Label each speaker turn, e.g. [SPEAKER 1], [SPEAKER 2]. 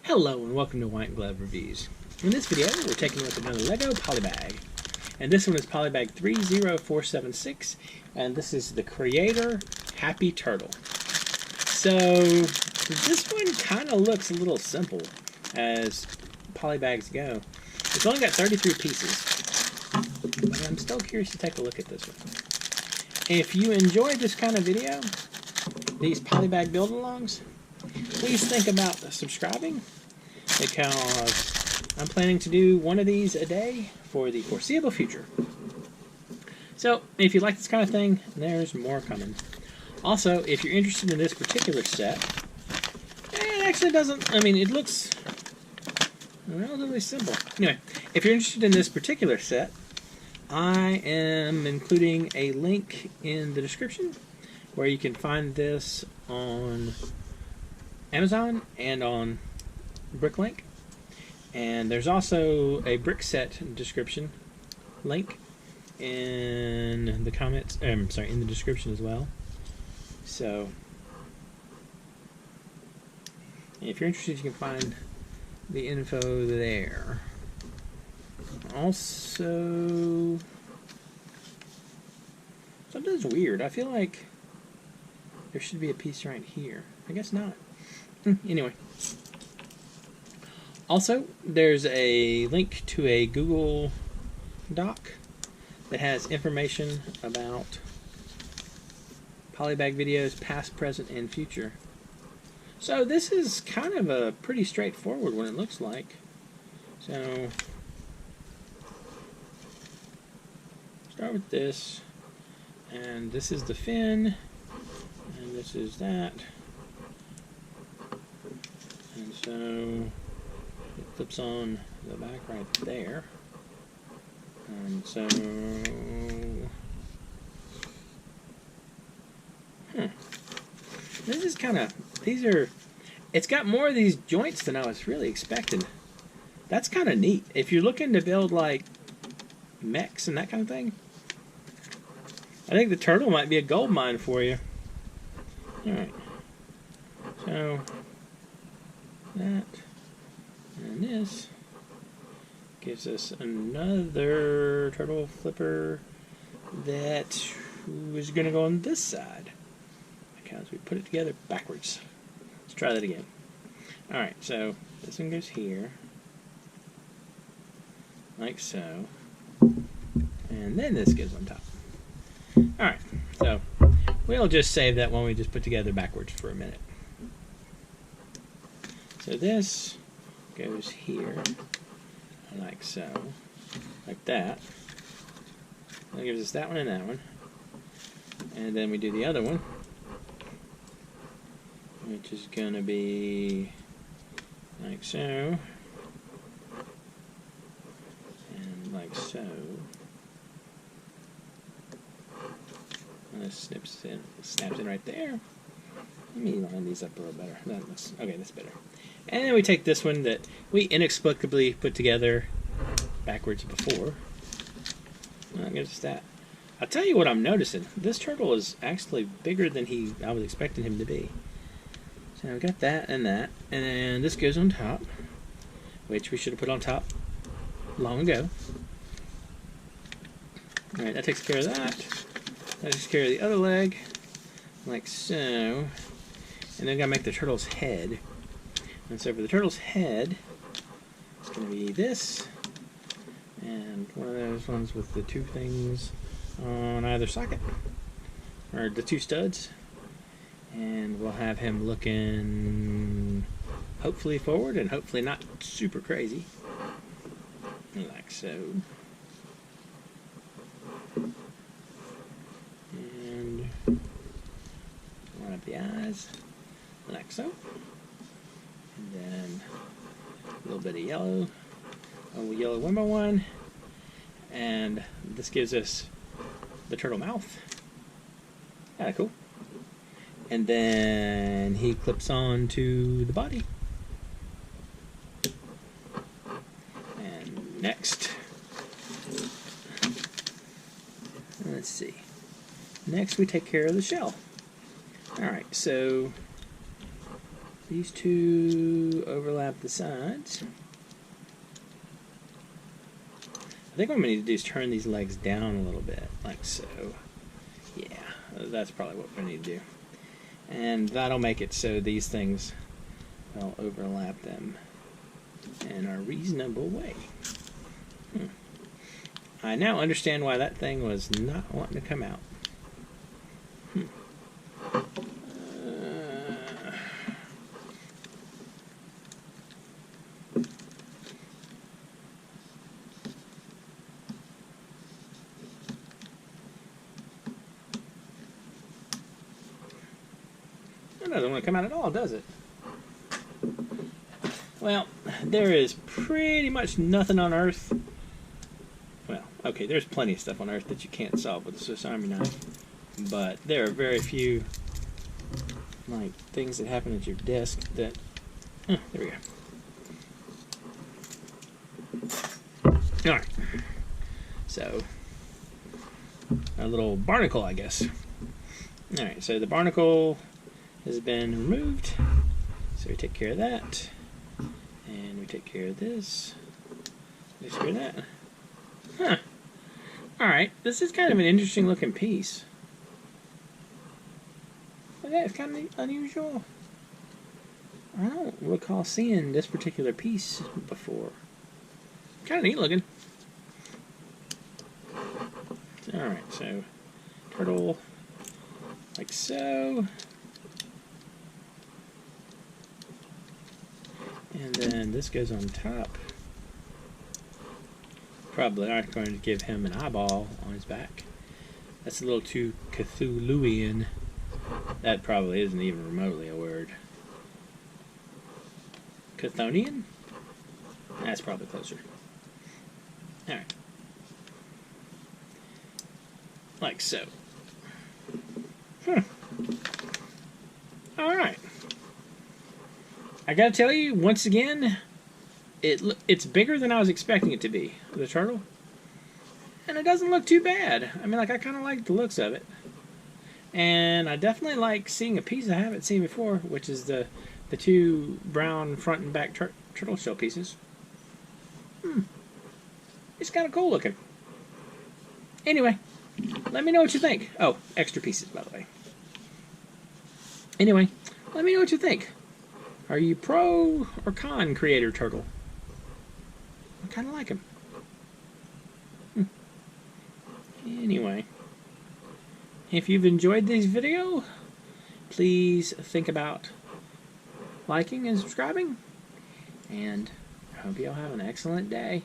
[SPEAKER 1] Hello and welcome to White Glove Reviews. In this video we're taking a look at another LEGO Polybag. And this one is Polybag 30476 and this is the Creator Happy Turtle. So this one kind of looks a little simple as polybags go. It's only got 33 pieces, but I'm still curious to take a look at this one. If you enjoy this kind of video, these polybag build-alongs, please think about subscribing, because I'm planning to do one of these a day for the foreseeable future. So if you like this kind of thing, there's more coming. Also, if you're interested in this particular set, it actually doesn't, it looks relatively simple. Anyway, if you're interested in this particular set, I am including a link in the description where you can find this on Amazon and on Bricklink. And there's also a brick set description link in the comments, in the description as well. So if you're interested, you can find the info there. Also, something's weird. I feel like there should be a piece right here. I guess not. Anyway. Also, there's a link to a Google Doc that has information about polybag videos past, present, and future. So this is kind of a pretty straightforward one, it looks like. So start with this, and this is the fin, and this is that, and so it clips on the back right there, and so this is kind of, it's got more of these joints than I was really expecting. That's kind of neat. If you're looking to build like mechs and that kind of thing, I think the turtle might be a gold mine for you. Alright, so that and this gives us another turtle flipper that is going to go on this side because we put it together backwards. Let's try that again. Alright, so this one goes here, like so, and then this goes on top. Alright, so we'll just save that one we just put together backwards for a minute. So this goes here, like so, like that. That gives us that one and that one. And then we do the other one, which is going to be like so, and like so. And this snaps in right there. Let me line these up a little better. That looks, okay, that's better. And then we take this one that we inexplicably put together backwards before. That gives us that. I'll tell you what I'm noticing. This turtle is actually bigger than I was expecting him to be. So we got that, and this goes on top, which we should have put on top long ago. Alright, that takes care of that. That takes care of the other leg, like so. And then we gotta make the turtle's head. And so for the turtle's head, it's gonna be this, and one of those ones with the two things on either socket, or the two studs. And we'll have him looking hopefully forward and hopefully not super crazy, like so. And line up the eyes, like so. And then a little bit of yellow, yellow one by one, and this gives us the turtle mouth. Kinda cool. And then he clips on to the body. And next, let's see. Next we take care of the shell. Alright, so these two overlap off the sides. I think what I'm going to need to do is turn these legs down a little bit, like so. Yeah, that's probably what we need to do. And that'll make it so these things will overlap them in a reasonable way. I now understand why that thing was not wanting to come out. It doesn't want to come out at all, does it? Well, there is pretty much nothing on Earth. Well, okay, there's plenty of stuff on Earth that you can't solve with a Swiss Army knife, but there are very few like things that happen at your desk that. There we go. All right. So, a little barnacle, I guess. All right. So the barnacle has been removed. So we take care of that. And we take care of this. Take care of that. Huh. Alright, this is kind of an interesting looking piece. Look at that, it's kind of unusual. I don't recall seeing this particular piece before. Kind of neat looking. Alright, so turtle like so. And then this goes on top. Probably aren't going to give him an eyeball on his back. That's a little too Cthulhuian. That probably isn't even remotely a word. Chthonian? That's probably closer. Alright. Like so. Alright. I gotta tell you, once again, it's bigger than I was expecting it to be, the turtle. And it doesn't look too bad. I mean, like, I kind of like the looks of it. And I definitely like seeing a piece I haven't seen before, which is the two brown front and back turtle shell pieces. It's kind of cool looking. Anyway, let me know what you think. Oh, extra pieces, by the way. Anyway, let me know what you think. Are you pro or con creator turtle? I kind of like him. Anyway, if you've enjoyed this video, please think about liking and subscribing. And I hope you all have an excellent day.